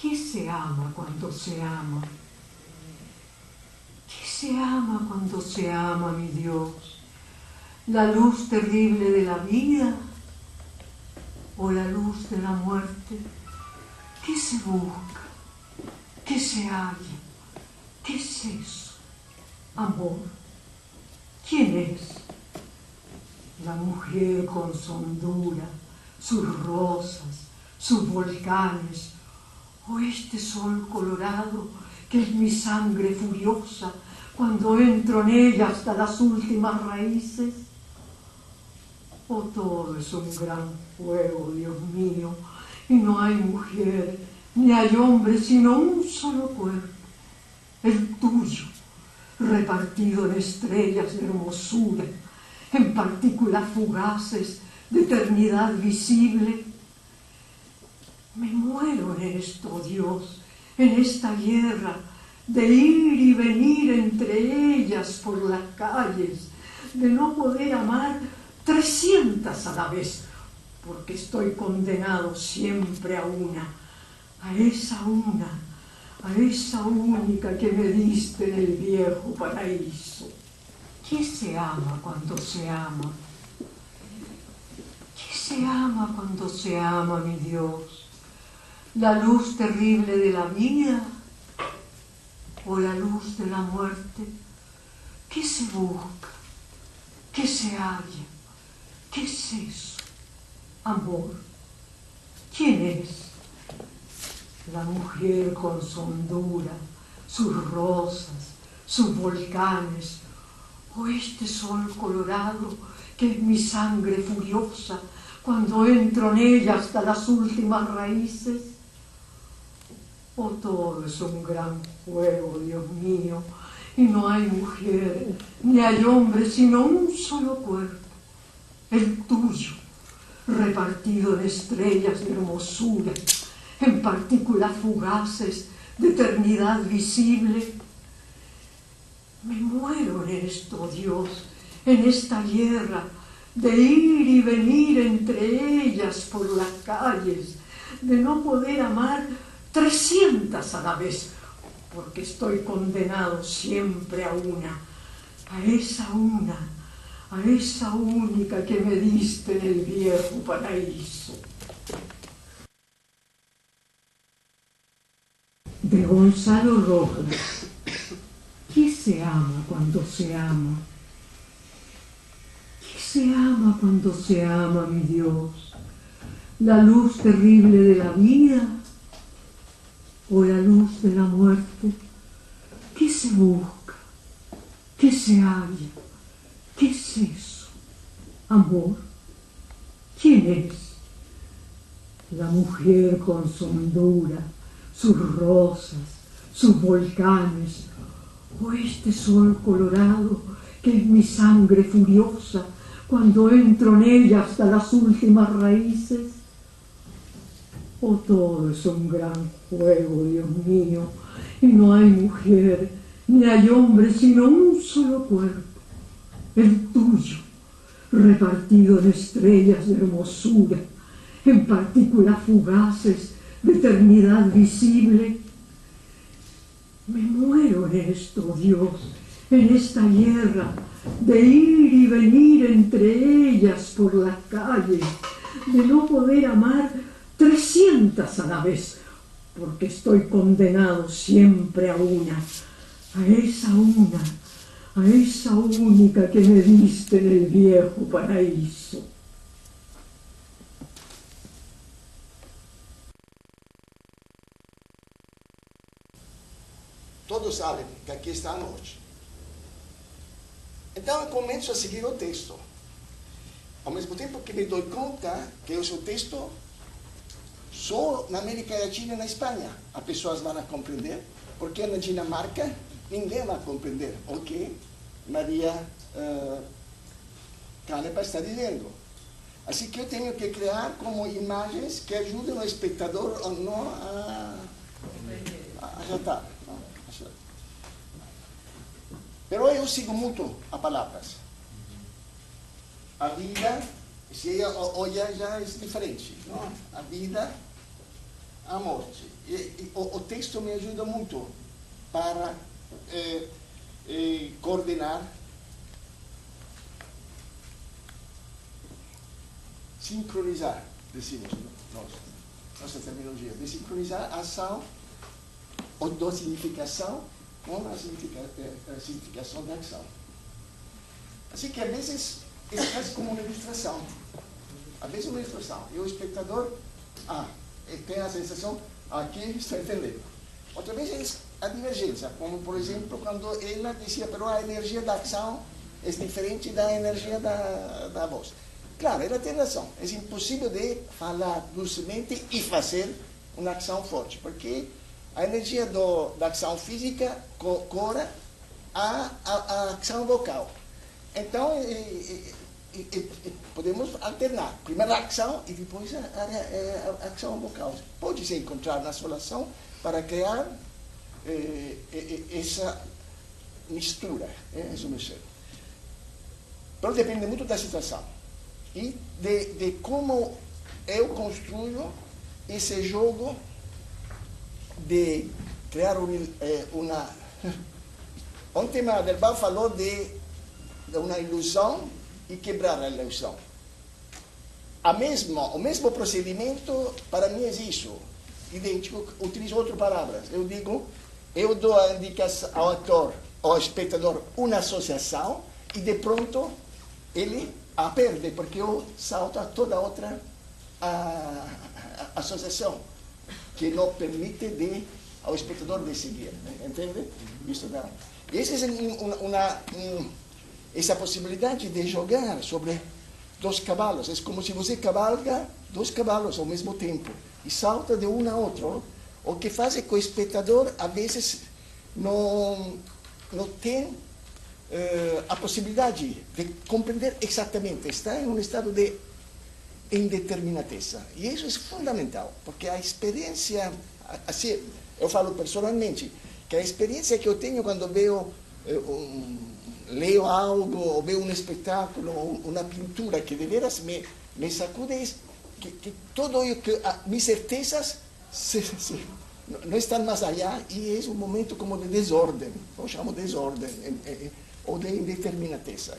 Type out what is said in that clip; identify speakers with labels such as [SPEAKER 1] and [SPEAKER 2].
[SPEAKER 1] ¿Qué se ama cuando se ama? ¿Qué se ama cuando se ama, mi Dios? ¿La luz terrible de la vida o la luz de la muerte? ¿Qué se busca? ¿Qué se halla? ¿Qué es eso? Amor. ¿Quién es? La mujer con su hondura, sus rosas, sus volcanes, o este sol colorado que es mi sangre furiosa cuando entro en ella hasta las últimas raíces. O todo es un gran fuego, Dios mío, y no hay mujer ni hay hombre, sino un solo cuerpo, el tuyo, repartido en estrellas de hermosura, en partículas fugaces de eternidad visible. Me muero en esto, Dios, en esta guerra de ir y venir entre ellas por las calles, de no poder amar 300 a la vez, porque estoy condenado siempre a una, a esa única que me diste en el viejo paraíso. ¿Qué se ama cuando se ama? ¿Qué se ama cuando se ama, mi Dios? ¿La luz terrible de la vida o la luz de la muerte? ¿Qué se busca? ¿Qué se halla? ¿Qué es eso? Amor. ¿Quién es? La mujer con su hondura, sus rosas, sus volcanes, o este sol colorado que es mi sangre furiosa cuando entro en ella hasta las últimas raíces. O todo es un gran fuego, Dios mío, y no hay mujer ni hay hombre, sino un solo cuerpo, el tuyo, repartido en estrellas de hermosura, en partículas fugaces de eternidad visible. Me muero en esto, Dios, en esta guerra de ir y venir entre ellas por las calles, de no poder amar 300 a la vez, porque estoy condenado siempre a una, a esa única que me diste en el viejo paraíso. De Gonzalo Rojas. ¿Qué se ama cuando se ama? ¿Qué se ama cuando se ama, mi Dios? ¿La luz terrible de la vida o la luz de la muerte? ¿Qué se busca? ¿Qué se halla? ¿Qué es eso? Amor. ¿Quién es? La mujer con su hondura, sus rosas, sus volcanes, o este sol colorado que es mi sangre furiosa cuando entro en ella hasta las últimas raíces. O todo es un gran fuego, Dios mío, y no hay mujer ni hay hombre, sino un solo cuerpo, el tuyo, repartido en estrellas de hermosura, en partículas fugaces de eternidad visible. Me muero en esto, Dios, en esta guerra de ir y venir entre ellas por las calles, de no poder amar 300 a la vez, porque estoy condenado siempre a una, a esa única que me diste en el viejo paraíso.
[SPEAKER 2] Todos sabem que aqui está a noite. Então eu começo a seguir o texto. Ao mesmo tempo que me dou conta que o seu texto só na América Latina e na Espanha as pessoas vão compreender, porque na Dinamarca ninguém vai compreender o que Maria Canepa está dizendo. Assim que eu tenho que criar como imagens que ajudem o espectador ou não a tratar. Pero eu sigo muito as palavras. A vida, se ela olha, já é diferente. Não? A vida a morte. O texto me ajuda muito para coordenar, sincronizar, decimos nossa terminologia, de sincronizar a ação ou da significação com a significação da ação. Assim que, às vezes, é quase como uma ilustração. Às vezes, uma ilustração. E o espectador, tem a sensação, aqui está entendendo. Outra vez, é a divergência. Como, por exemplo, quando ela dizia, pero a energia da ação é diferente da energia da voz. Claro, ela tem razão. É impossível de falar docemente e fazer uma ação forte, porque a energia da ação física cora a ação vocal. Então, podemos alternar. Primeiro a ação e depois a ação vocal. Pode se encontrar na solação para criar essa mistura. Isso me serve. Mas depende muito da situação e de como eu construo esse jogo de criar uma... Ontem Madelbaum falou de uma ilusão e quebrar a ilusão. O mesmo procedimento para mim é isso, idêntico, utilizo outras palavras. Eu digo, eu dou a indicação ao ator, ao espectador, uma associação e de pronto ele a perde, porque eu salto a toda outra associação que não permite ao espectador de seguir, entende? Isso dá. Essa é essa possibilidade de jogar sobre dois cavalos. É como se você cavalga dois cavalos ao mesmo tempo e salta de um a outro. O que faz é que o espectador, às vezes, não tem a possibilidade de compreender exatamente. Está em um estado de indeterminateza. E isso é fundamental, porque a experiência, assim, eu falo personalmente, que a experiência que eu tenho quando leio algo, ou vejo um espetáculo, uma pintura que de veras me sacude, é que todo minhas certezas não estão mais allá, e é um momento como de desordem, eu chamo desordem, ou de indeterminateza.